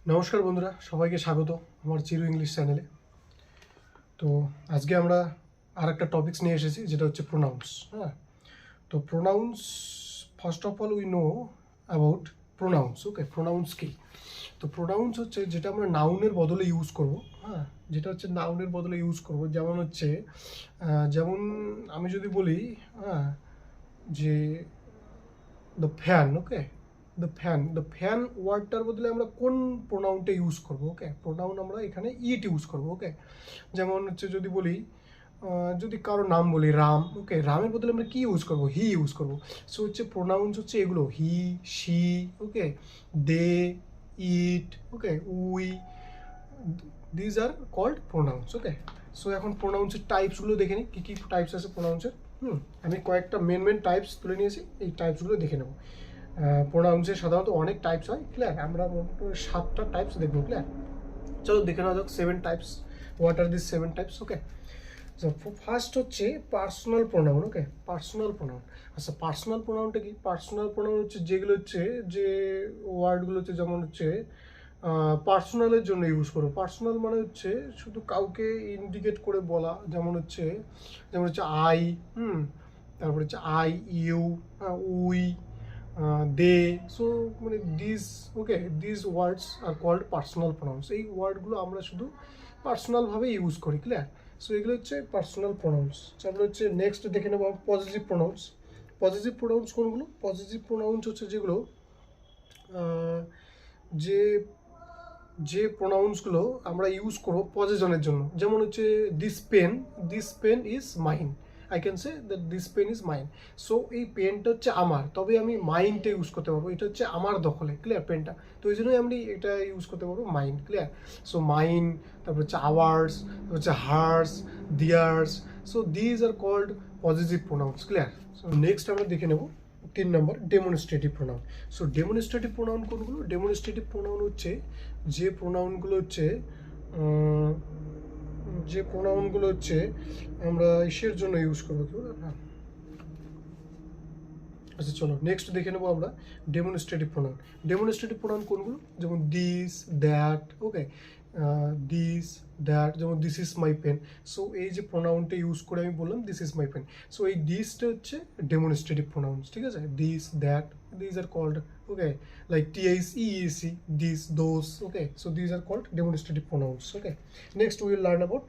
নমস্কার বন্ধুরা, সবাইকে স্বাগত আমার চিরু ইংলিশ চ্যানেলে। তো আজকে আমরা আর একটা টপিকস নিয়ে এসেছি, যেটা হচ্ছে প্রোনাউন্স। হ্যাঁ, তো pronounce, first of all we know about pronounce. Okay, pronounce কি? তো প্রোনাউন্স হচ্ছে যেটা আমরা নাউনের বদলে ইউজ করব। হ্যাঁ, যেটা হচ্ছে নাউনের বদলে ইউজ করব। যেমন হচ্ছে যেমন আমি যদি বলি, হ্যাঁ, যে the fan. Okay, the fan ওয়ার্ডটার বদলে আমরা কোন প্রোনাউনটা ইউজ করব? ওকে, প্রোনাউন আমরা এখানে ইট ইউজ করব। ওকে, যেমন হচ্ছে যদি বলি, যদি কারো নাম বলি রাম, ওকে, রামের বদলে আমরা কি ইউজ করব? হি ইউজ করব। সো হচ্ছে প্রোনাউন্স হচ্ছে এগুলো: he, she, okay, they, it, okay, we, these are called pronouns. Okay, so এখন প্রোনাউন্সের টাইপসগুলো দেখে নিই, কী কী টাইপস আছে প্রোনাউন্সের। আমি কয়েকটা মেন টাইপস তুলে নিয়েছি, এই টাইপসগুলো দেখে নেব। প্রোনাউন্সের সাধারণত অনেক টাইপস হয়, ক্লিয়ার? আমরা মোটামুটি 7টা টাইপস দেখবো, ক্লিয়ার? চলো দেখে নেওয়া যাক 7 types. What are this 7 types? Okay, so first হচ্ছে পার্সোনাল প্রোনাউন। ওকে, পার্সোনাল প্রোনাউন। আচ্ছা, পার্সোনাল প্রোনাউনটা কি? পার্সোনাল প্রোনাউন হচ্ছে যেগুলো হচ্ছে, যে ওয়ার্ডগুলো হচ্ছে, যেমন হচ্ছে পার্সোনালের জন্য ইউজ করো। পার্সোনাল মানে হচ্ছে শুধু কাউকে ইন্ডিকেট করে বলা, যেমন হচ্ছে আই, তারপরে হচ্ছে I, you, we, they. So মানে this, okay, this words are called personal pronouns. এই ওয়ার্ডগুলো আমরা শুধু পার্সোনালভাবে ইউজ করি, ক্লিয়ার? সো এগুলো হচ্ছে পার্সোনাল প্রোনাউন্স। তারপরে হচ্ছে নেক্সট দেখে নেবো পজিটিভ প্রোনাউন্স। পজিটিভ প্রোনাউন্স কোনগুলো? পজিটিভ প্রোনাউন্স হচ্ছে যেগুলো যে যে প্রোনাউন্সগুলো আমরা ইউজ করবো পজেশনের জন্য। যেমন হচ্ছে this pen is mine. I can say that this pen is mine. So এই পেনটা হচ্ছে আমার, তবে আমি মাইনটা ইউজ করতে পারবো। এটা হচ্ছে আমার দখলে, ক্লিয়ার? পেনটা, তো এই জন্যই আমি এটা ইউজ করতে পারবো, মাইন, ক্লিয়ার? সো মাইন, তারপর হচ্ছে আওয়ার্স, তারপর হচ্ছে hers, theirs. So these are called positive pronouns, clear? So next আমরা দেখে নেব 3 number demonstrative pronoun. So demonstrative pronoun কোনগুলো? ডেমনস্ট্রেটিভ প্রোনাউন হচ্ছে যে প্রোনাউনগুলো হচ্ছে আমরা ইসের জন্য ইউজ করবো। হ্যাঁ, আচ্ছা চলো নেক্সট দেখে নেবো আমরা ডেমনস্ট্রেটিভ প্রোনাউন। ডেমনস্ট্রেটিভ প্রোনাউন কোনগুলো? যেমন this, that, okay, this, that. যেমন this is my pen. So এই যে প্রোনাউনটা ইউজ করে আমি বললাম this is my pen, so এই দিসটা হচ্ছে ডেমনস্ট্রেটিভ প্রোনাউন্স, ঠিক আছে? This, that, this are called, okay, like TICEC, these, those. Okay, so these are called demonstrative pronouns. Okay, next we will learn about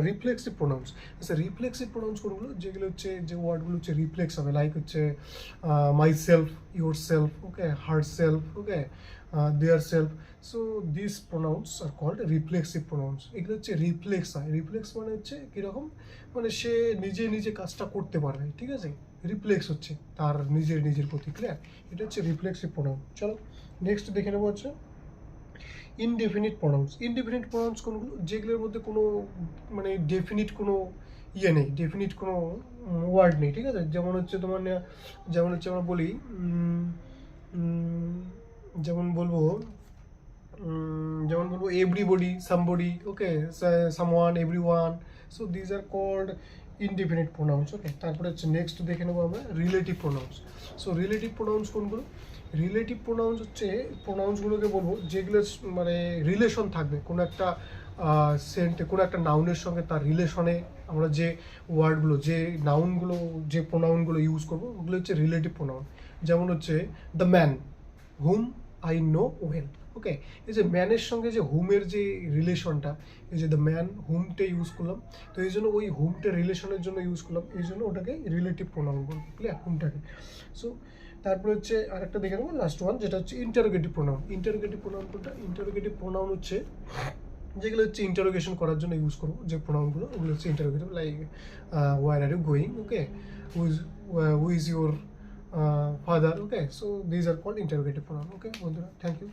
reflexive pronouns. So reflexive pronouns কোনগুলো? যেগুলো হচ্ছে, যে ওয়ার্ডগুলো হচ্ছে রিফ্লেক্স হবে, like হচ্ছে myself, yourself, okay, herself, okay, their self. So this pronouns are called reflexive pronouns. এগুলো হচ্ছে রিফ্লেক্স হয়। রিফ্লেক্স মানে হচ্ছে কীরকম? মানে সে নিজে কাজটা করতে পারবে, ঠিক আছে? রিফ্লেক্স হচ্ছে তার নিজের প্রতি, ক্লিয়ার? এটা হচ্ছে রিফ্লেক্সিভ প্রোনাউন। চলো নেক্সট দেখে নেবো হচ্ছে ইনডেফিনিট প্রোনাউন্স। ইনডেফিনিট প্রোনাউন্স কোনগুলো? যেগুলোর মধ্যে কোনো মানে ডেফিনিট কোনো নেই, ডেফিনিট কোনো ওয়ার্ড নেই, ঠিক আছে? যেমন হচ্ছে আমরা বলি, যেমন বলবো everybody, somebody, okay, someone, everyone. So these are called indefinite pronouns. Okay, তারপরে হচ্ছে নেক্সট দেখে নেবো আমরা relative pronouns. So relative pronouns কোনগুলো? রিলেটিভ প্রোনাউন্স হচ্ছে প্রোনাউন্সগুলোকে বলবো যেগুলো মানে রিলেশন থাকবে কোনো একটা কোনো একটা নাউনের সঙ্গে, তার রিলেশনে আমরা যে ওয়ার্ডগুলো, যে নাউনগুলো, যে প্রোনাউনগুলো ইউজ করবো, ওগুলো হচ্ছে রিলেটিভ প্রোনাউন। যেমন হচ্ছে the man whom I know well. Okay, এই যে ম্যানের সঙ্গে যে হুমের যে রিলেশনটা, এই যে দ্য ম্যান, হুমটা ইউজ করলাম, তো এই জন্য ওই হুমটা রিলেশনের জন্য ইউজ করলাম, এই জন্য ওটাকে রিলেটিভ প্রোনাউন বলবো, ক্লিয়ার? হুমটাকে। সো তারপরে হচ্ছে আরেকটা দেখে নেবো, লাস্ট ওয়ান, যেটা হচ্ছে ইন্টারোগেটিভ প্রোনাউন। ইন্টারোগেটিভ প্রোনাউন কোনটা? ইন্টারোগেটিভ প্রোনাউন হচ্ছে যেগুলো হচ্ছে ইন্টারোগেশন করার জন্য ইউজ করবো, যে প্রোনাউনগুলো, ওগুলো হচ্ছে interrogative, like where are you going, okay, who is your father. Okay, so these are called interrogative pronoun. Okay বন্ধুরা, থ্যাংক ইউ।